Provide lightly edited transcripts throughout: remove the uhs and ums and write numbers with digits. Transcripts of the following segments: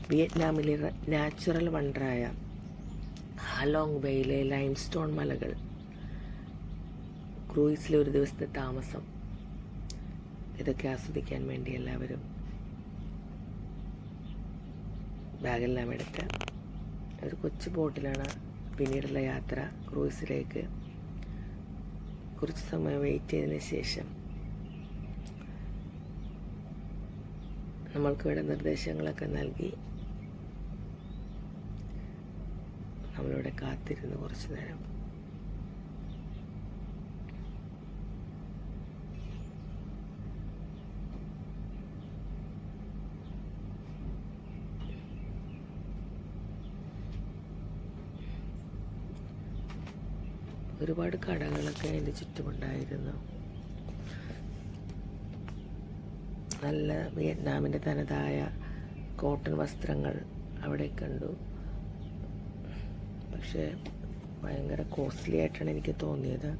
വിയറ്റ്നാമിലെ natural വണ്ടറായ Halong ബേയിലെ limestone മലകൾ, ക്രൂയിസിലെ ഒരു ദിവസത്തെ താമസം, ഇതൊക്കെ ആസ്വദിക്കാൻ വേണ്ടി എല്ലാവരും ബാഗെല്ലാം എടുത്ത് ഒരു കൊച്ചു ബോട്ടിലാണ് പിന്നീടുള്ള യാത്ര. ക്രൂയിസിലേക്ക് കുറച്ച് സമയം വെയിറ്റ് ചെയ്തതിന് ശേഷം നമ്മൾക്കിവിടെ നിർദ്ദേശങ്ങളൊക്കെ നൽകി നമ്മളിവിടെ കാത്തിരുന്നു കുറച്ച് നേരം. ഒരുപാട് കടകളൊക്കെ അതിൻ്റെ ചുറ്റുമുണ്ടായിരുന്നു. നല്ല വിയറ്റ്നാമിൻ്റെ തനതായ കോട്ടൺ വസ്ത്രങ്ങൾ അവിടെ കണ്ടു. പക്ഷേ ഭയങ്കര കോസ്റ്റ്ലി ആയിട്ടാണ് എനിക്ക് തോന്നിയത്.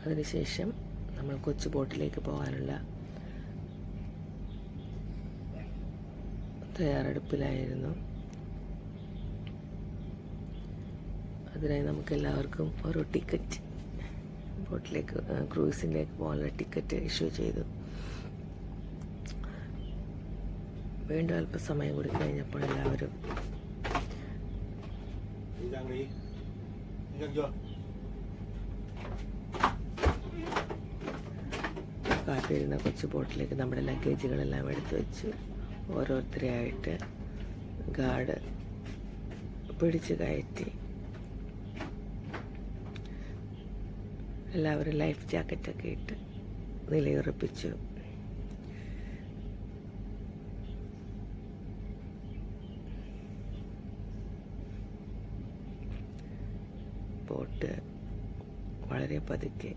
അതിനുശേഷം നമ്മൾ കൊച്ചു ബോട്ടിലേക്ക് പോകാനുള്ള തയ്യാറെടുപ്പിലായിരുന്നു. അതിനായി നമുക്കെല്ലാവർക്കും ഓരോ ടിക്കറ്റ്, ബോട്ടിലേക്ക് ക്രൂയിസിലേക്ക് പോകാനുള്ള ടിക്കറ്റ് ഇഷ്യൂ ചെയ്തു. വീണ്ടും അല്പസമയം കൂടി കഴിഞ്ഞപ്പോൾ എല്ലാവരും കാത്തിരുന്ന കൊച്ചു ബോട്ടിലേക്ക് നമ്മുടെ ലഗേജുകളെല്ലാം എടുത്തു വെച്ചു. ഓരോരുത്തരെയായിട്ട് ഗാർഡ് പിടിച്ച് കയറ്റി. എല്ലാവരും ലൈഫ് ജാക്കറ്റൊക്കെ ഇട്ട് നിലയുറപ്പിച്ചു. ബോട്ട് വളരെ പതുക്കെ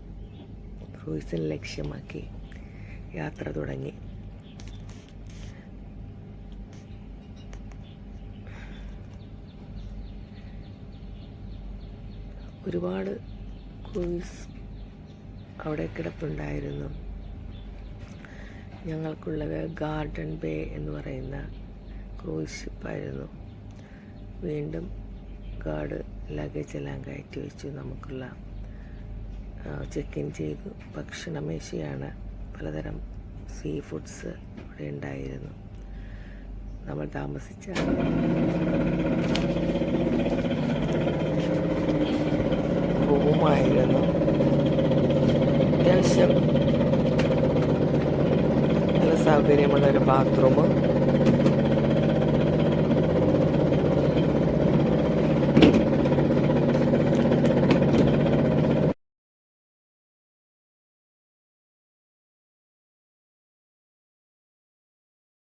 ക്രൂയിസിനെ ലക്ഷ്യമാക്കി യാത്ര തുടങ്ങി. ഒരുപാട് ക്രൂയിസ് അവിടെ കിടപ്പുണ്ടായിരുന്നു. ഞങ്ങൾക്കുള്ളത് ഗാർഡൻ ബേ എന്ന് പറയുന്ന ക്രൂയിസ് ഷിപ്പായിരുന്നു. വീണ്ടും ഗാർഡ് ലഗേജ് എല്ലാം കയറ്റി വെച്ചു. നമുക്കുള്ള ചെക്ക് ഇൻ ചെയ്തു. ഭക്ഷണമേശയാണ്. പലതരം സീ ഫുഡ്സ് അവിടെ ഉണ്ടായിരുന്നു. നമ്മൾ താമസിച്ച റൂമായിരുന്നു. അത്യാവശ്യം നല്ല സൗകര്യമുള്ളൊരു ബാത്റൂം,